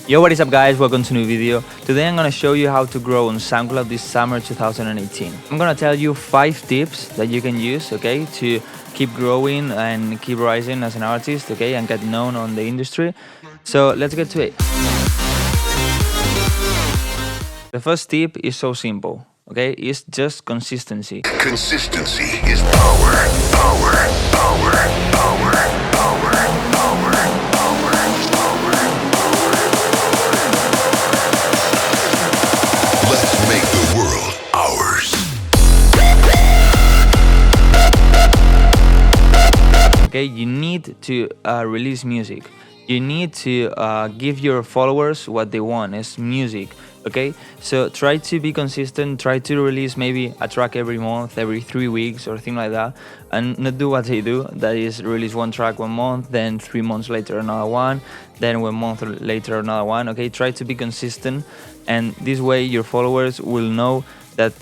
Yo, what is up guys, welcome to a new video. Today I'm gonna show you how to grow on SoundCloud this summer 2018. I'm gonna tell you 5 tips that you can use, okay, to keep growing and keep rising as an artist, okay, and get known on the industry. So let's get to it. The first tip is so simple, okay, it's just consistency. Consistency is power, power, power, power, power, power, power, power. Let's make the world ours. Okay, you need to release music. You need to give your followers what they want, is music. Okay, so try to be consistent, try to release maybe a track every month, every 3 weeks or thing like that, and not do what they do, that is release one track 1 month, then 3 months later another one, then 1 month later another one. Okay, try to be consistent, and this way your followers will know that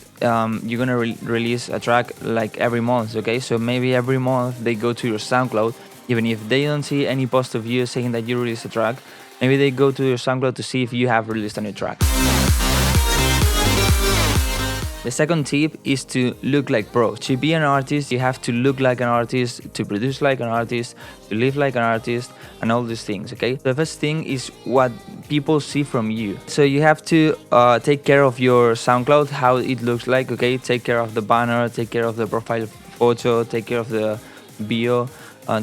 you're gonna release a track like every month. Okay, so maybe every month they go to your SoundCloud, even if they don't see any post of you saying that you released a track, maybe they go to your SoundCloud to see if you have released a new track. The second tip is to look like pro. To be an artist, you have to look like an artist, to produce like an artist, to live like an artist, and all these things, okay? The first thing is what people see from you. So you have to take care of your SoundCloud, how it looks like, okay? Take care of the banner, take care of the profile photo, take care of the bio,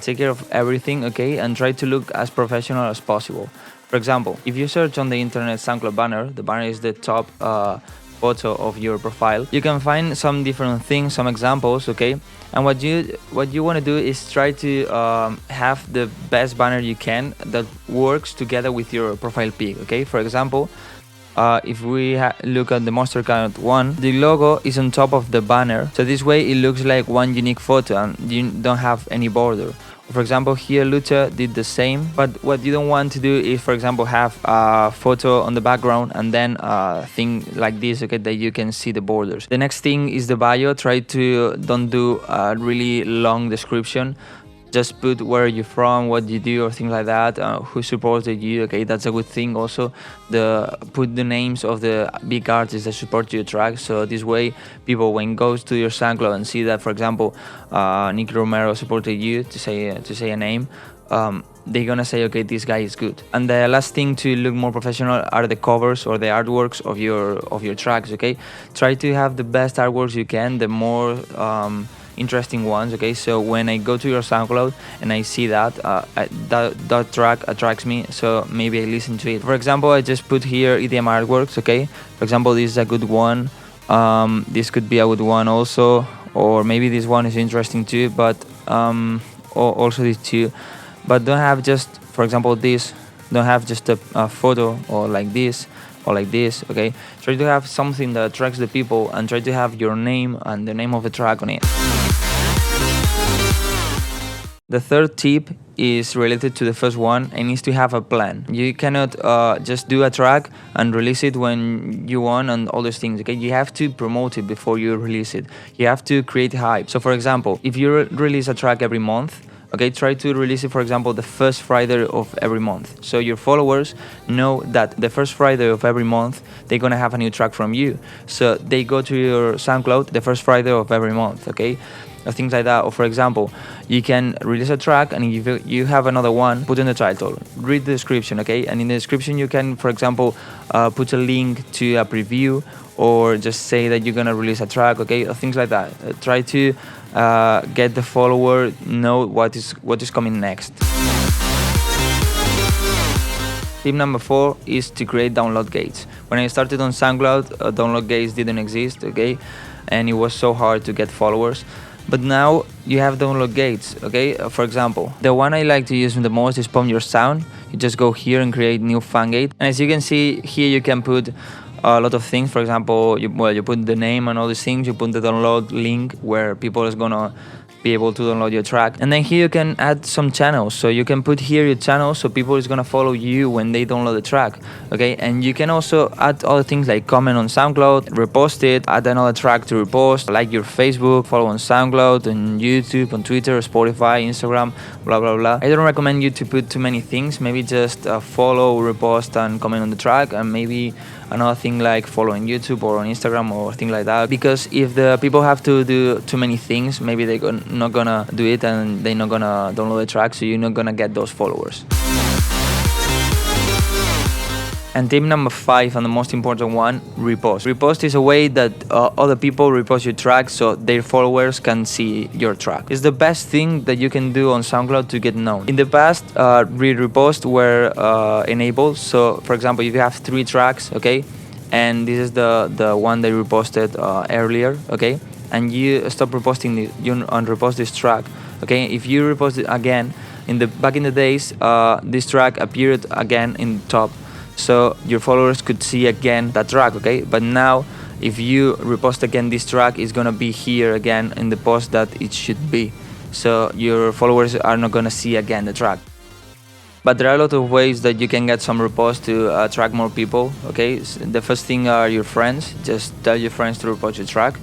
take care of everything, okay? And try to look as professional as possible. For example, if you search on the internet SoundCloud banner, the banner is the top photo of your profile, you can find some different things, some examples, okay? And what you want to do is try to have the best banner you can that works together with your profile pic, okay? For example, if we look at the Monster Count one, the logo is on top of the banner, so this way it looks like one unique photo and you don't have any border. For example, here Lucha did the same, but what you don't want to do is, for example, have a photo on the background and then a thing like this, okay, that you can see the borders. The next thing is the bio. Try to don't do a really long description. Just put where you're from, what you do, or things like that, who supported you, okay, that's a good thing. Also, put the names of the big artists that support your track, so this way people, when goes to your SoundCloud and see that, for example, Nicky Romero supported you, to say a name, they're gonna say, okay, this guy is good. And the last thing to look more professional are the covers or the artworks of your tracks, okay? Try to have the best artworks you can, the more interesting ones, okay? So when I go to your SoundCloud and I see that that track attracts me, so maybe I listen to it. For example, I just put here EDM artworks, okay? For example, this is a good one, this could be a good one also, or maybe this one is interesting too, but also these two. But don't have just, for example, this, don't have just a photo or like this or like this, okay? Try to have something that attracts the people and try to have your name and the name of the track on it. The third tip is related to the first one and is to have a plan. You cannot just do a track and release it when you want and all those things, okay? You have to promote it before you release it. You have to create hype. So for example, if you release a track every month, okay, try to release it, for example, the first Friday of every month. So your followers know that the first Friday of every month, they're gonna have a new track from you. So they go to your SoundCloud the first Friday of every month, okay? Or things like that. Or for example, you can release a track and if you have another one, put in the title, read the description, okay? And in the description you can, for example, put a link to a preview or just say that you're gonna release a track, okay? Or things like that. Try to get the follower know what is coming next. Tip number 4 is to create download gates. When I started on SoundCloud, download gates didn't exist, okay? And it was so hard to get followers. But now you have download gates, okay? For example, the one I like to use the most is Pump Your Sound. You just go here and create new fan gate. And as you can see here, you can put a lot of things. For example, you put the name and all these things. You put the download link where people is gonna be able to download your track. And then here you can add some channels, so you can put here your channel, so people is gonna follow you when they download the track, okay? And you can also add other things like comment on SoundCloud, repost it, add another track to repost, like your Facebook, follow on SoundCloud, on YouTube, on Twitter, Spotify, Instagram, blah blah blah. I don't recommend you to put too many things. Maybe just follow, repost, and comment on the track, and maybe another thing like follow on YouTube or on Instagram or thing like that. Because if the people have to do too many things, maybe they're not gonna do it and they're not gonna download the track, so you're not gonna get those followers. And tip number 5, and the most important one, repost. Repost is a way that other people repost your track so their followers can see your track. It's the best thing that you can do on SoundCloud to get known. In the past, repost were enabled. So, for example, if you have 3 tracks, okay, and this is the one they reposted earlier, okay, and you stop reposting you unrepost this track, okay. If you repost it again, back in the days, this track appeared again in top. So your followers could see again that track, okay? But now, if you repost again this track, it's gonna be here again in the post that it should be. So your followers are not gonna see again the track. But there are a lot of ways that you can get some reposts to attract more people, okay? So the first thing are your friends. Just tell your friends to repost your track.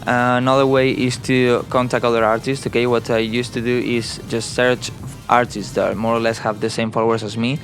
Another way is to contact other artists, okay? What I used to do is just search artists that more or less have the same followers as me,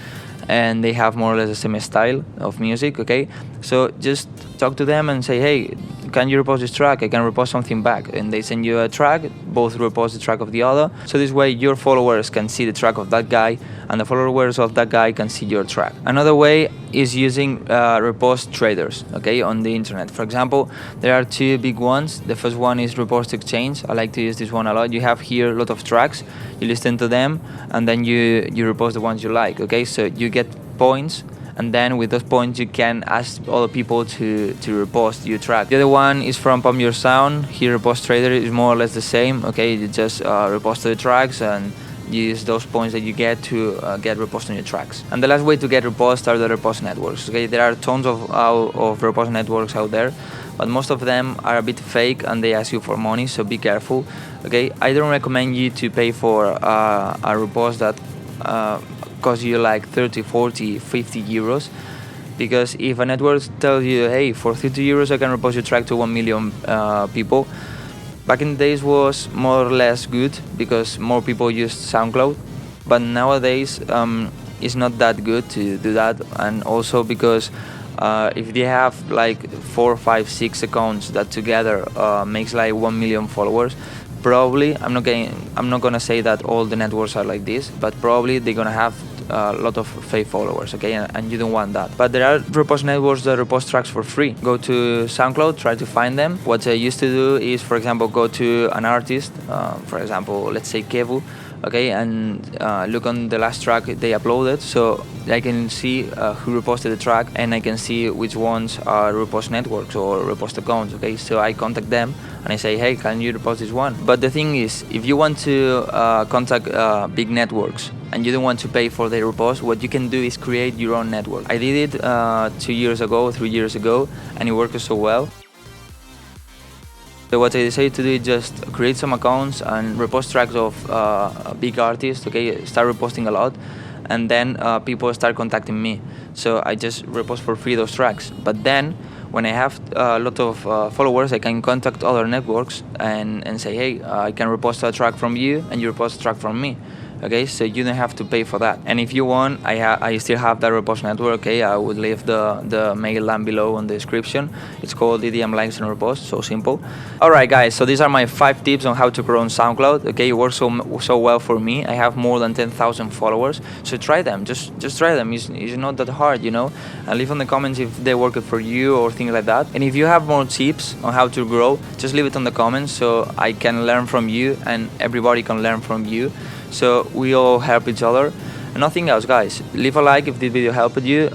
and they have more or less the same style of music, okay? So just talk to them and say, hey, can you repost this track? I can repost something back. And they send you a track, both repost the track of the other. So this way your followers can see the track of that guy, and the followers of that guy can see your track. Another way is using repost traders, okay, on the internet. For example, there are 2 big ones. The first one is Repost Exchange. I like to use this one a lot. You have here a lot of tracks, you listen to them, and then you repost the ones you like, okay? So you get points, and then with those points you can ask other people to repost your track. The other one is from Pump Your Sound. Here Repost Trader is more or less the same, okay? You just repost the tracks and use those points that you get to get repost on your tracks. And the last way to get repost are the repost networks, okay? There are tons of repost networks out there, but most of them are a bit fake and they ask you for money, so be careful, okay? I don't recommend you to pay for a repost that cost you like 30, 40, 50 euros, because if a network tells you, hey, for 30 euros I can repost your track to 1 million people, back in the days was more or less good because more people used SoundCloud, but nowadays it's not that good to do that. And also because if they have like 4, 5, 6 accounts that together makes like 1 million followers, probably, I'm not gonna say that all the networks are like this, but probably they're gonna have a lot of fake followers, okay, and you don't want that. But there are repost networks that repost tracks for free. Go to SoundCloud, try to find them. What I used to do is, for example, go to an artist, for example, let's say Kevu, okay, and look on the last track they uploaded, so I can see who reposted the track, and I can see which ones are repost networks or repost accounts, okay. So I contact them and I say, hey, can you repost this one? But the thing is, if you want to contact big networks and you don't want to pay for their repost, what you can do is create your own network. I did it 2 years ago, 3 years ago, and it worked so well. So what I decided to do is just create some accounts and repost tracks of big artists, okay, start reposting a lot, and then people start contacting me. So I just repost for free those tracks. But then, when I have a lot of followers, I can contact other networks and say, hey, I can repost a track from you and you repost a track from me. Okay, so you don't have to pay for that. And if you want, I still have that repost network, okay? I would leave the mail down below in the description. It's called EDM Likes and Repost, so simple. Alright guys, so these are my 5 tips on how to grow on SoundCloud, okay? It works so well for me. I have more than 10,000 followers, so try them, just try them. It's not that hard, you know? And leave in the comments if they work for you or things like that. And if you have more tips on how to grow, just leave it in the comments so I can learn from you and everybody can learn from you. So we all help each other. And nothing else, guys. Leave a like if this video helped you.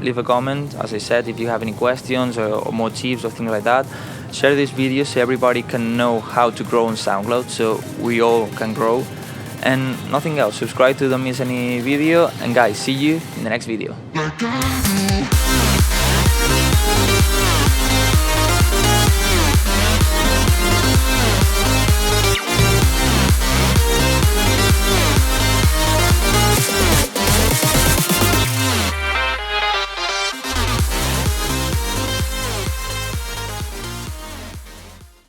Leave a comment, as I said, if you have any questions or more tips or things like that. Share this video so everybody can know how to grow on SoundCloud, so we all can grow. And nothing else. Subscribe to don't miss any video. And guys, see you in the next video.